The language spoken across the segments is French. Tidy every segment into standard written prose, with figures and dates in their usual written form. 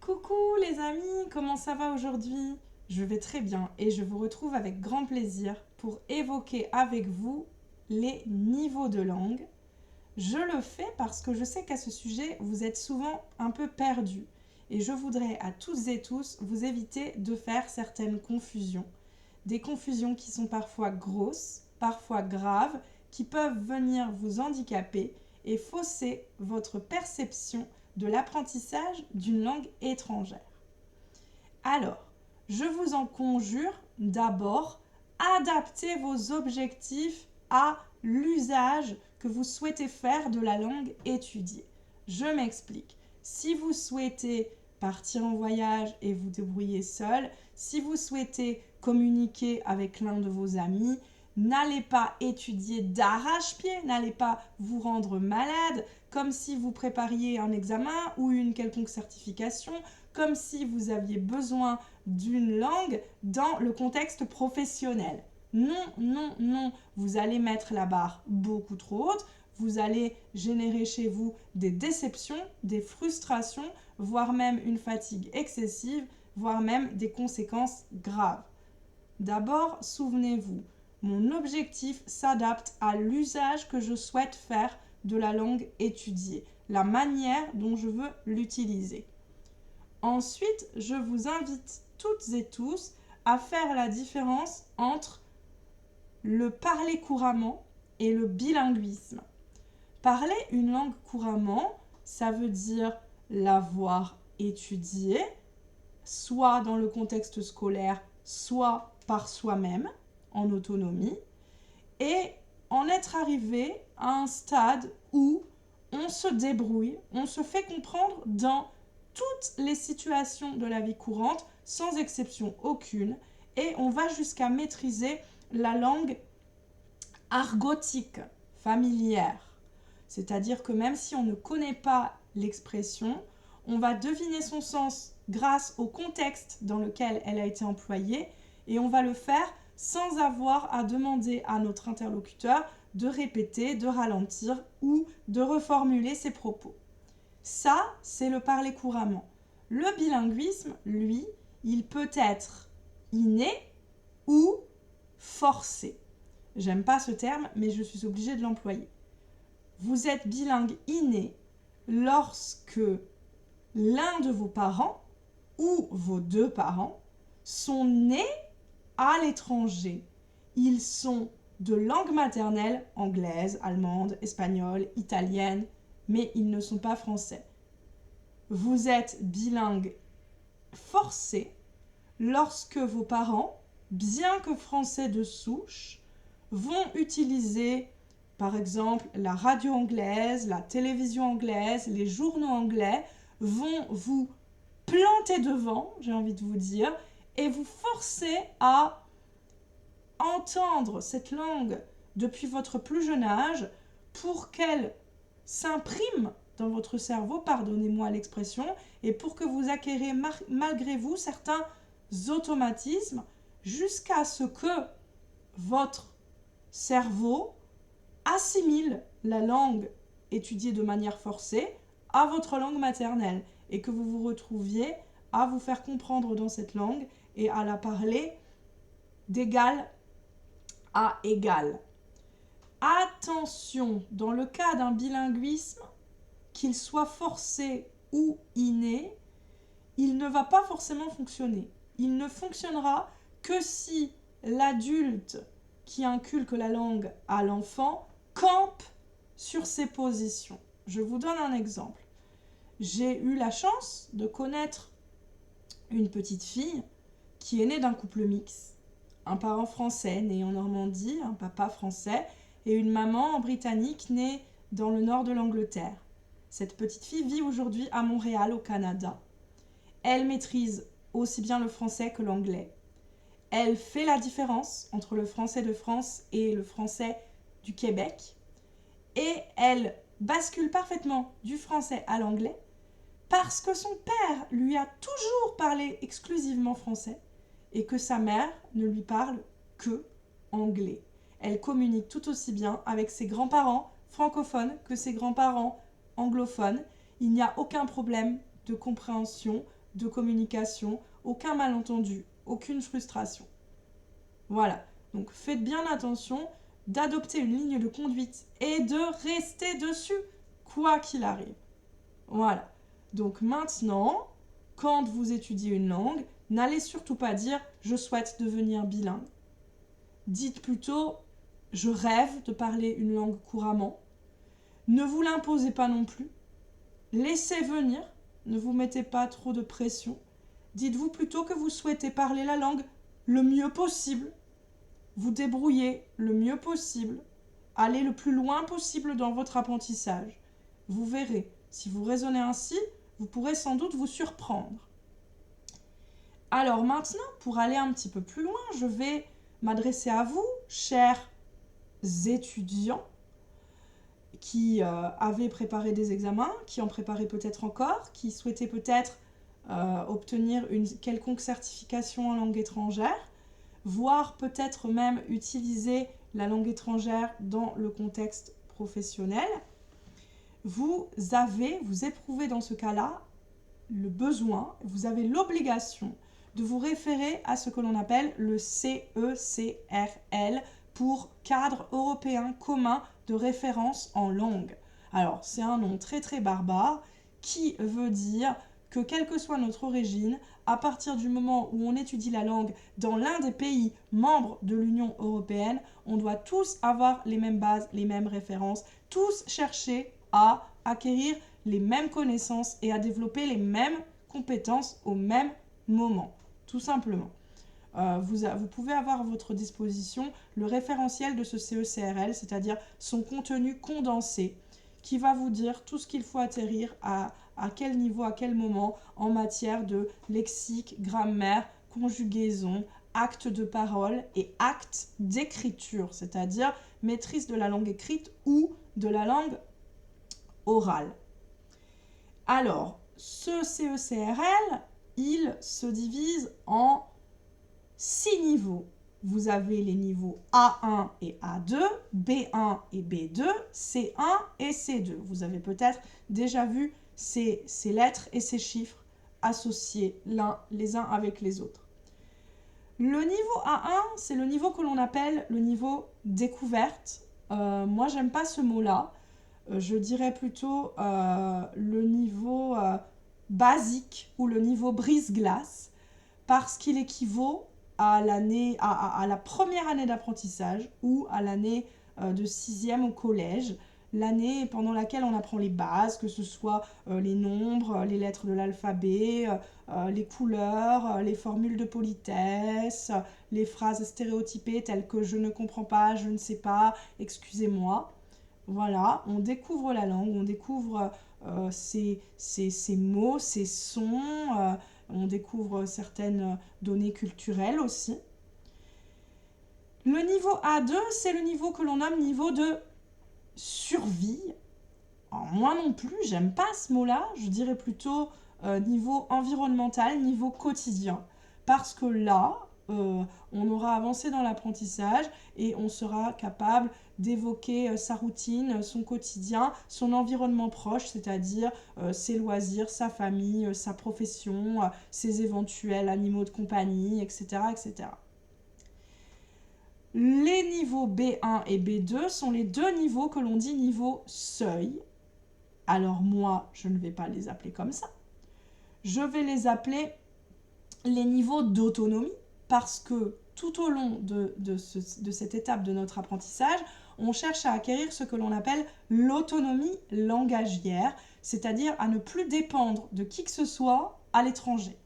Coucou les amis, comment ça va aujourd'hui? Je vais très bien et je vous retrouve avec grand plaisir pour évoquer avec vous les niveaux de langue. Je le fais parce que je sais qu'à ce sujet, vous êtes souvent un peu perdus et je voudrais à toutes et tous vous éviter de faire certaines confusions. Des confusions qui sont parfois grosses, parfois graves, qui peuvent venir vous handicaper et fausser votre perception de l'apprentissage d'une langue étrangère. Alors, je vous en conjure, d'abord, adaptez vos objectifs à l'usage que vous souhaitez faire de la langue étudiée. Je m'explique. Si vous souhaitez partir en voyage et vous débrouiller seul, si vous souhaitez communiquer avec l'un de vos amis, n'allez pas étudier d'arrache-pied, n'allez pas vous rendre malade comme si vous prépariez un examen ou une quelconque certification, comme si vous aviez besoin d'une langue dans le contexte professionnel. Non, non, non, vous allez mettre la barre beaucoup trop haute, vous allez générer chez vous des déceptions, des frustrations, voire même une fatigue excessive, voire même des conséquences graves. D'abord, souvenez-vous, mon objectif s'adapte à l'usage que je souhaite faire de la langue étudiée, la manière dont je veux l'utiliser. Ensuite, je vous invite toutes et tous à faire la différence entre le parler couramment et le bilinguisme. Parler une langue couramment, ça veut dire l'avoir étudiée, soit dans le contexte scolaire, soit par soi-même, en autonomie, et en être arrivé à un stade où on se débrouille, on se fait comprendre dans toutes les situations de la vie courante, sans exception aucune, et on va jusqu'à maîtriser la langue argotique, familière. C'est-à-dire que même si on ne connaît pas l'expression, on va deviner son sens grâce au contexte dans lequel elle a été employée et on va le faire sans avoir à demander à notre interlocuteur de répéter, de ralentir ou de reformuler ses propos. Ça, c'est le parler couramment. Le bilinguisme, lui, il peut être inné ou forcé. J'aime pas ce terme, mais je suis obligée de l'employer. Vous êtes bilingue inné lorsque l'un de vos parents ou vos deux parents sont nés à l'étranger. Ils sont de langue maternelle anglaise, allemande, espagnole, italienne, mais ils ne sont pas français. Vous êtes bilingue forcé lorsque vos parents, bien que français de souche, vont utiliser par exemple la radio anglaise, la télévision anglaise, les journaux anglais, vont vous planter devant, j'ai envie de vous dire, et vous forcer à entendre cette langue depuis votre plus jeune âge pour qu'elle s'imprime dans votre cerveau, pardonnez-moi l'expression, et pour que vous acquérez malgré vous certains automatismes jusqu'à ce que votre cerveau assimile la langue étudiée de manière forcée à votre langue maternelle et que vous vous retrouviez à vous faire comprendre dans cette langue et à la parler d'égal à égal. Attention, dans le cas d'un bilinguisme, qu'il soit forcé ou inné, il ne va pas forcément fonctionner. Il ne fonctionnera que si l'adulte qui inculque la langue à l'enfant campe sur ses positions. Je vous donne un exemple. J'ai eu la chance de connaître une petite fille qui est née d'un couple mixte. Un parent français né en Normandie, un papa français, et une maman britannique née dans le nord de l'Angleterre. Cette petite fille vit aujourd'hui à Montréal, au Canada. Elle maîtrise aussi bien le français que l'anglais. Elle fait la différence entre le français de France et le français du Québec. Et elle bascule parfaitement du français à l'anglais parce que son père lui a toujours parlé exclusivement français et que sa mère ne lui parle que anglais. Elle communique tout aussi bien avec ses grands-parents francophones que ses grands-parents anglophones. Il n'y a aucun problème de compréhension, de communication, aucun malentendu, aucune frustration. Voilà, donc faites bien attention d'adopter une ligne de conduite et de rester dessus, quoi qu'il arrive. Voilà, donc maintenant, quand vous étudiez une langue, n'allez surtout pas dire « je souhaite devenir bilingue ». Dites plutôt « je rêve de parler une langue couramment ». Ne vous l'imposez pas non plus. Laissez venir, ne vous mettez pas trop de pression. Dites-vous plutôt que vous souhaitez parler la langue le mieux possible. Vous débrouillez le mieux possible. Allez le plus loin possible dans votre apprentissage. Vous verrez, si vous raisonnez ainsi, vous pourrez sans doute vous surprendre. Alors maintenant, pour aller un petit peu plus loin, je vais m'adresser à vous, chers étudiants, qui avaient préparé des examens, qui en préparaient peut-être encore, qui souhaitaient peut-être obtenir une quelconque certification en langue étrangère, voire peut-être même utiliser la langue étrangère dans le contexte professionnel. Vous éprouvez dans ce cas-là le besoin, vous avez l'obligation de vous référer à ce que l'on appelle le CECRL pour Cadre européen commun de référence en langue. Alors, c'est un nom très très barbare qui veut dire que quelle que soit notre origine, à partir du moment où on étudie la langue dans l'un des pays membres de l'Union européenne, on doit tous avoir les mêmes bases, les mêmes références, tous chercher à acquérir les mêmes connaissances et à développer les mêmes compétences au même moment, tout simplement. Vous pouvez avoir à votre disposition le référentiel de ce CECRL, c'est-à-dire son contenu condensé, qui va vous dire tout ce qu'il faut atterrir à quel niveau, à quel moment, en matière de lexique, grammaire, conjugaison, acte de parole et acte d'écriture, c'est-à-dire maîtrise de la langue écrite ou de la langue orale. Alors, ce CECRL, il se divise en 6 niveaux. Vous avez les niveaux A1 et A2, B1 et B2, C1 et C2. Vous avez peut-être déjà vu ces lettres et ces chiffres associés les uns avec les autres. Le niveau A1, c'est le niveau que l'on appelle le niveau découverte. Moi, j'aime pas ce mot-là. Je dirais plutôt le niveau basique ou le niveau brise-glace, parce qu'il équivaut à la première année d'apprentissage ou à l'année de 6e au collège, l'année pendant laquelle on apprend les bases, que ce soit les nombres, les lettres de l'alphabet, les couleurs, les formules de politesse, les phrases stéréotypées telles que « je ne comprends pas »,« je ne sais pas »,« excusez-moi ». Voilà, on découvre la langue, on découvre ces mots, ces sons, on découvre certaines données culturelles aussi. Le niveau A2, c'est le niveau que l'on nomme niveau de survie. Alors, moi non plus, j'aime pas ce mot-là, je dirais plutôt niveau environnemental, niveau quotidien. Parce que là, on aura avancé dans l'apprentissage et on sera capable d'évoquer sa routine, son quotidien, son environnement proche, c'est-à-dire ses loisirs, sa famille, sa profession, ses éventuels animaux de compagnie, etc., etc. Les niveaux B1 et B2 sont les deux niveaux que l'on dit niveau seuil. Alors moi, je ne vais pas les appeler comme ça. Je vais les appeler les niveaux d'autonomie, parce que tout au long de cette étape de notre apprentissage, on cherche à acquérir ce que l'on appelle l'autonomie langagière, c'est-à-dire à ne plus dépendre de qui que ce soit à l'étranger,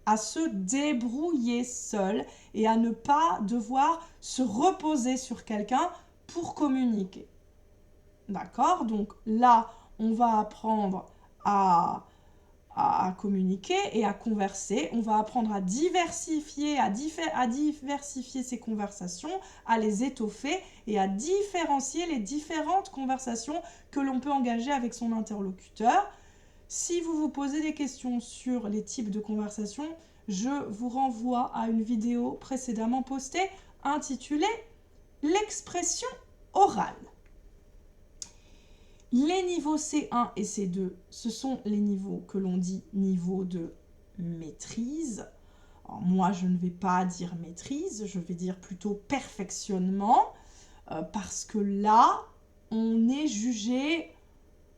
à se débrouiller seul et à ne pas devoir se reposer sur quelqu'un pour communiquer. D'accord? Donc là, on va apprendre à communiquer et à converser. On va apprendre à diversifier ces conversations, à les étoffer et à différencier les différentes conversations que l'on peut engager avec son interlocuteur. Si vous vous posez des questions sur les types de conversations, je vous renvoie à une vidéo précédemment postée intitulée « L'expression orale ». Les niveaux C1 et C2, ce sont les niveaux que l'on dit niveau de maîtrise. Alors moi, je ne vais pas dire maîtrise, je vais dire plutôt perfectionnement, parce que là, on est jugé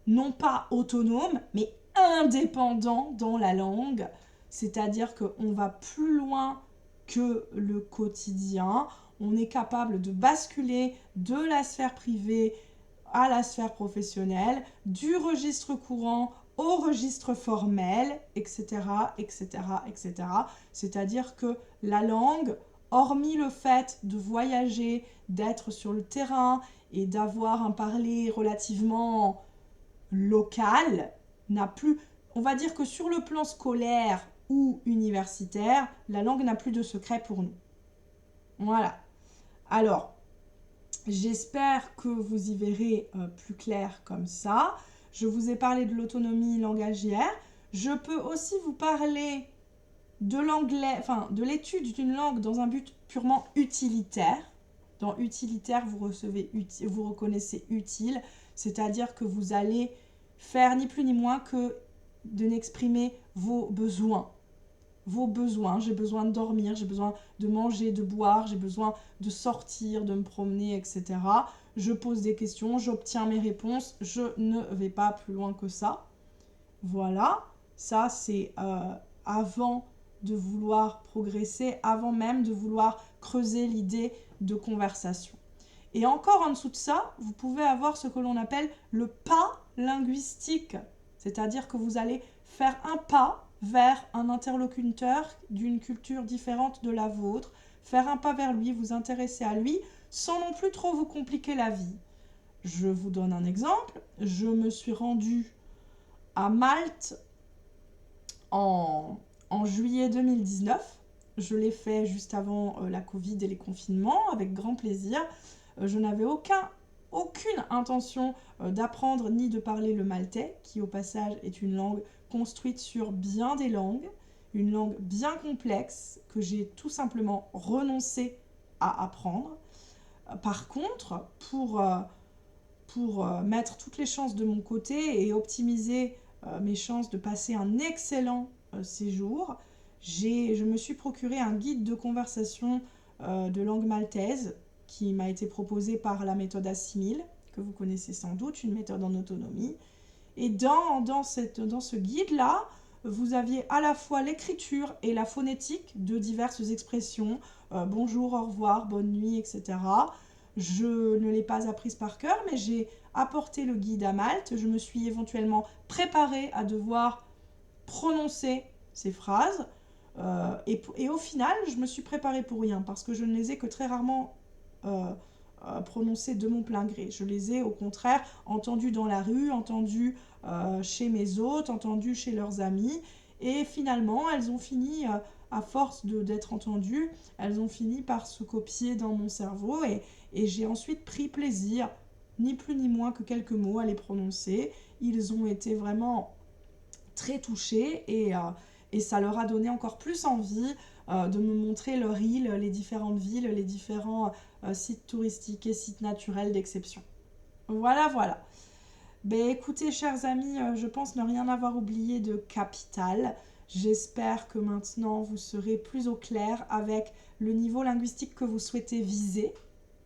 non pas autonome, mais indépendant dans la langue. C'est-à-dire qu'on va plus loin que le quotidien. On est capable de basculer de la sphère privée à la sphère professionnelle, du registre courant au registre formel, etc., etc., etc. C'est-à-dire que la langue, hormis le fait de voyager, d'être sur le terrain et d'avoir un parler relativement local, n'a plus... On va dire que sur le plan scolaire ou universitaire, la langue n'a plus de secret pour nous. Voilà. Alors, j'espère que vous y verrez plus clair comme ça. Je vous ai parlé de l'autonomie langagière. Je peux aussi vous parler de l'anglais, enfin de l'étude d'une langue dans un but purement utilitaire. Dans utilitaire, vous reconnaissez utile, c'est-à-dire que vous allez faire ni plus ni moins que de n'exprimer vos besoins. Vos besoins, j'ai besoin de dormir, j'ai besoin de manger, de boire, j'ai besoin de sortir, de me promener, etc. Je pose des questions, j'obtiens mes réponses, je ne vais pas plus loin que ça. Voilà, ça c'est avant de vouloir progresser, avant même de vouloir creuser l'idée de conversation. Et encore en dessous de ça, vous pouvez avoir ce que l'on appelle le pas linguistique, c'est-à-dire que vous allez faire un pas vers un interlocuteur d'une culture différente de la vôtre, faire un pas vers lui, vous intéresser à lui, sans non plus trop vous compliquer la vie. Je vous donne un exemple. Je me suis rendue à Malte en juillet 2019. Je l'ai fait juste avant la Covid et les confinements, avec grand plaisir. Je n'avais aucune intention d'apprendre ni de parler le maltais, qui au passage est une langue construite sur bien des langues, une langue bien complexe que j'ai tout simplement renoncé à apprendre. Par contre, pour mettre toutes les chances de mon côté et optimiser mes chances de passer un excellent séjour, je me suis procuré un guide de conversation de langue maltaise qui m'a été proposé par la méthode Assimil, que vous connaissez sans doute, une méthode en autonomie. Et dans ce guide-là, vous aviez à la fois l'écriture et la phonétique de diverses expressions, bonjour, au revoir, bonne nuit, etc. Je ne l'ai pas apprise par cœur, mais j'ai apporté le guide à Malte. Je me suis éventuellement préparée à devoir prononcer ces phrases. Et au final, je me suis préparée pour rien, parce que je ne les ai que très rarement prononcées de mon plein gré. Je les ai au contraire entendues dans la rue, entendues chez mes hôtes, entendues chez leurs amis. Et finalement, elles ont fini, à force d'être entendues, elles ont fini par se copier dans mon cerveau. Et j'ai ensuite pris plaisir, ni plus ni moins que quelques mots à les prononcer. Ils ont été vraiment très touchés et ça leur a donné encore plus envie de me montrer leur île, les différentes villes, les différents sites touristiques et sites naturels d'exception. Voilà, voilà. Ben, écoutez, chers amis, je pense ne rien avoir oublié de capital. J'espère que maintenant vous serez plus au clair avec le niveau linguistique que vous souhaitez viser.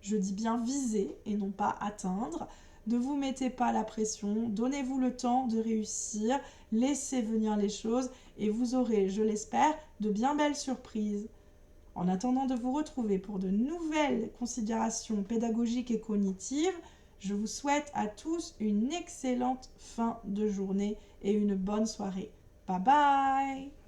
Je dis bien viser et non pas atteindre. Ne vous mettez pas la pression, donnez-vous le temps de réussir, laissez venir les choses et vous aurez, je l'espère, de bien belles surprises. En attendant de vous retrouver pour de nouvelles considérations pédagogiques et cognitives, je vous souhaite à tous une excellente fin de journée et une bonne soirée. Bye bye!